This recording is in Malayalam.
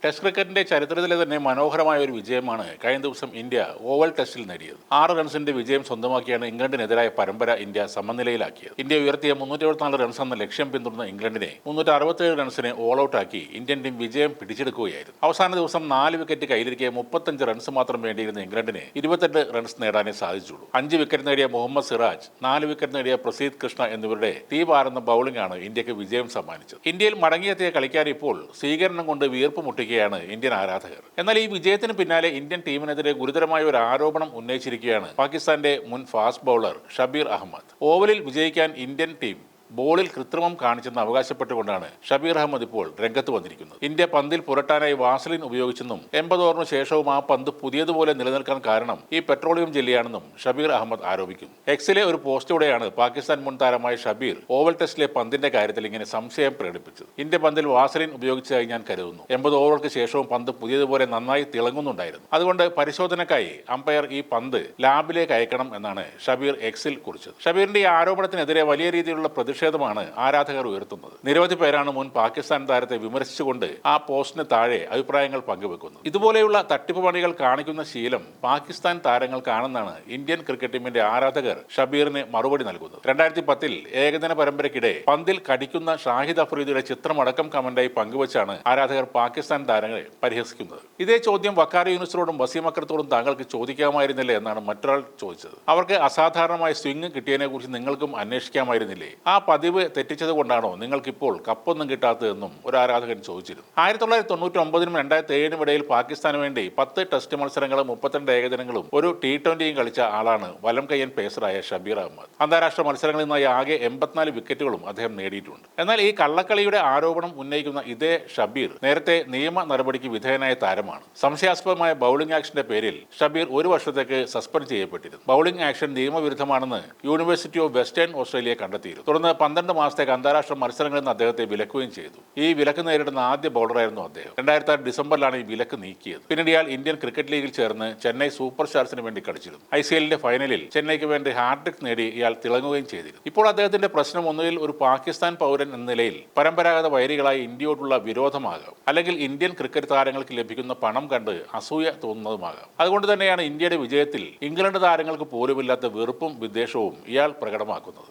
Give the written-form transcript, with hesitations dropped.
ടെസ്റ്റ് ക്രിക്കറ്റിന്റെ ചരിത്രത്തിലെ തന്നെ മനോഹരമായ ഒരു വിജയമാണ് കഴിഞ്ഞ ദിവസം ഇന്ത്യ ഓവൽ ടെസ്റ്റിൽ നേടിയത്. 6 റൺസിന്റെ വിജയം സ്വന്തമാക്കിയാണ് ഇംഗ്ലണ്ടിനെതിരായ പരമ്പര ഇന്ത്യ സമനിലയിലാക്കിയത്. ഇന്ത്യ ഉയർത്തിയ 374 റൺസ് എന്ന ലക്ഷ്യം പിന്തുടർന്ന ഇംഗ്ലണ്ടിനെ 367 റൺസിന് ഓൾ ഔട്ടാക്കി ഇന്ത്യൻ ടീം വിജയം പിടിച്ചെടുക്കുകയായിരുന്നു. അവസാന ദിവസം 4 വിക്കറ്റ് കയ്യിലിരിക്കെ 35 റൺസ് മാത്രം വേണ്ടിയിരുന്ന ഇംഗ്ലണ്ടിന് 28 റൺസ് നേടാനേ സാധിച്ചുള്ളൂ. 5 വിക്കറ്റ് നേടിയ മുഹമ്മദ് സിറാജ്, 4 വിക്കറ്റ് നേടിയ പ്രസീദ് കൃഷ്ണ എന്നിവരുടെ തീപാറുന്ന ബൌളിംഗാണ് ഇന്ത്യക്ക് വിജയം സമ്മാനിച്ചത്. ഇന്ത്യയിൽ മടങ്ങിയെത്തിയ കളിക്കാർ ഇപ്പോൾ സ്വീകരണം കൊണ്ട് വീർപ്പ് മുട്ടിക്കുകയാണ് ഇന്ത്യൻ ആരാധകർ. എന്നാൽ ഈ വിജയത്തിന് പിന്നാലെ ഇന്ത്യൻ ടീമിനെതിരെ ഗുരുതരമായ ഒരു ആരോപണം ഉന്നയിച്ചിരിക്കുകയാണ് പാകിസ്ഥാന്റെ മുൻ ഫാസ്റ്റ് ബൗളർ ഷബീർ അഹമ്മദ്. ഓവലിൽ വിജയിക്കാൻ ഇന്ത്യൻ ടീം ബോളിൽ കൃത്രിമം കാണിച്ചെന്ന് അവകാശപ്പെട്ടുകൊണ്ടാണ് ഷബീർ അഹമ്മദ് ഇപ്പോൾ രംഗത്ത് വന്നിരിക്കുന്നത്. ഇന്ത്യ പന്തിൽ പുരട്ടാനായി വാസലിൻ ഉപയോഗിച്ചെന്നും 80 ഓവറിന് ശേഷവും ആ പന്ത് പുതിയതുപോലെ നിലനിൽക്കാൻ കാരണം ഈ പെട്രോളിയം ജെല്ലിയാണെന്നും ഷബീർ അഹമ്മദ് ആരോപിക്കുന്നു. എക്സിലെ ഒരു പോസ്റ്റോടെയാണ് പാകിസ്ഥാൻ മുൻ താരമായ ഷബീർ ഓവൽ ടെസ്റ്റിലെ പന്തിന്റെ കാര്യത്തിൽ ഇങ്ങനെ സംശയം പ്രകടിപ്പിച്ചത്. ഇന്ത്യ പന്തിൽ വാസലിൻ ഉപയോഗിച്ചതായി ഞാൻ കരുതുന്നു. 80 ഓവറുകൾക്ക് ശേഷവും പന്ത് പുതിയതുപോലെ നന്നായി തിളങ്ങുന്നുണ്ടായിരുന്നു. അതുകൊണ്ട് പരിശോധനയ്ക്കായി അമ്പയർ ഈ പന്ത് ലാബിലേക്ക് അയക്കണം എന്നാണ് ഷബീർ എക്സിൽ കുറിച്ചത്. ഷബീറിന്റെ ഈ ആരോപണത്തിനെതിരെ വലിയ രീതിയിലുള്ള പ്രതിഷേധമാണ് ആരാധകർ ഉയർത്തുന്നത്. നിരവധി പേരാണ് മുൻ പാകിസ്ഥാൻ താരത്തെ വിമർശിച്ചുകൊണ്ട് ആ പോസ്റ്റിന് താഴെ അഭിപ്രായങ്ങൾ പങ്കുവെക്കുന്നത്. ഇതുപോലെയുള്ള തട്ടിപ്പ് പണികൾ കാണിക്കുന്ന ശീലം പാകിസ്ഥാൻ താരങ്ങൾക്കാണെന്നാണ് ഇന്ത്യൻ ക്രിക്കറ്റ് ടീമിന്റെ ആരാധകർ ഷബീറിന് മറുപടി നൽകുന്നത്. 2010 ഏകദിന പരമ്പരയ്ക്കിടെ പന്തിൽ കടിക്കുന്ന ഷാഹിദ് അഫ്രീദിയുടെ ചിത്രമടക്കം കമന്റായി പങ്കുവച്ചാണ് ആരാധകർ പാകിസ്ഥാൻ താരങ്ങളെ പരിഹസിക്കുന്നത്. ഇതേ ചോദ്യം വക്കാർ യൂനിസിനോടും വസീം അക്രത്തോടും താങ്കൾക്ക് ചോദിക്കാമായിരുന്നില്ലേ എന്നാണ് മറ്റൊരാൾ ചോദിച്ചത്. അവർക്ക് അസാധാരണമായ സ്വിംഗ് കിട്ടിയതിനെ കുറിച്ച് നിങ്ങൾക്കും അന്വേഷിക്കാമായിരുന്നില്ലേ? ആ പതിവ് തെറ്റിച്ചത് കൊണ്ടാണോ നിങ്ങൾക്കിപ്പോൾ കപ്പൊന്നും കിട്ടാത്തതെന്നും ഒരു ആരാധകൻ ചോദിച്ചിരുന്നു. 1999-നും 2007-നും ഇടയിൽ പാകിസ്ഥാന് വേണ്ടി 10 ടെസ്റ്റ് മത്സരങ്ങളും 32 ഏകദിനങ്ങളും ഒരു T20യും കളിച്ച ആളാണ് വലം കയ്യൻ പേസറായ ഷബീർ അഹമ്മദ്. അന്താരാഷ്ട്ര മത്സരങ്ങളിൽ നിന്നായി ആകെ 84 വിക്കറ്റുകളും അദ്ദേഹം നേടിയിട്ടുണ്ട്. എന്നാൽ ഈ കള്ളക്കളിയുടെ ആരോപണം ഉന്നയിക്കുന്ന ഇതേ ഷബീർ നേരത്തെ നിയമ നടപടിക്ക് വിധേയനായ താരമാണ്. സംശയാസ്പദമായ ബൌളിംഗ് ആക്ഷന്റെ പേരിൽ ഷബീർ 1 വർഷത്തേക്ക് സസ്പെൻഡ് ചെയ്യപ്പെട്ടിരുന്നു. ബൌളിംഗ് ആക്ഷൻ നിയമവിരുദ്ധമാണെന്ന് യൂണിവേഴ്സിറ്റി ഓഫ് വെസ്റ്റേൺ ഓസ്ട്രേലിയ കണ്ടെത്തിയിരുന്നു. തുടർന്ന് 12 മാസത്തേക്ക് അന്താരാഷ്ട്ര മത്സരങ്ങളിൽ നിന്ന് അദ്ദേഹത്തെ വിലക്കുകയും ചെയ്തു. ഈ വിലക്ക് നേരിടുന്ന ആദ്യ ബൗളറായിരുന്നു അദ്ദേഹം. 2006 ഡിസംബറിലാണ് ഈ വിലക്ക് നീക്കിയത്. പിന്നീട് ഇയാൾ ഇന്ത്യൻ ക്രിക്കറ്റ് ലീഗിൽ ചേർന്ന് ചെന്നൈ സൂപ്പർ സ്റ്റാർസിന് വേണ്ടി കളിച്ചിരുന്നു. ICLന്റെ ഫൈനലിൽ ചെന്നൈക്ക് വേണ്ടി ഹാട്രിക് നേടി ഇയാൾ തിളങ്ങുകയും ചെയ്തിരുന്നു. ഇപ്പോൾ അദ്ദേഹത്തിന്റെ പ്രശ്നം ഒന്നുകിൽ ഒരു പാകിസ്ഥാൻ പൗരൻ എന്ന നിലയിൽ പരമ്പരാഗത വൈരികളായി ഇന്ത്യയോടുള്ള വിരോധമാകാം, അല്ലെങ്കിൽ ഇന്ത്യൻ ക്രിക്കറ്റ് താരങ്ങൾക്ക് ലഭിക്കുന്ന പണം കണ്ട് അസൂയ തോന്നുന്നതുമാകാം. അതുകൊണ്ട് തന്നെയാണ് ഇന്ത്യയുടെ വിജയത്തിൽ ഇംഗ്ലണ്ട് താരങ്ങൾക്ക് പോലുമില്ലാത്ത വെറുപ്പും വിദ്വേഷവും ഇയാൾ പ്രകടമാക്കുന്നത്.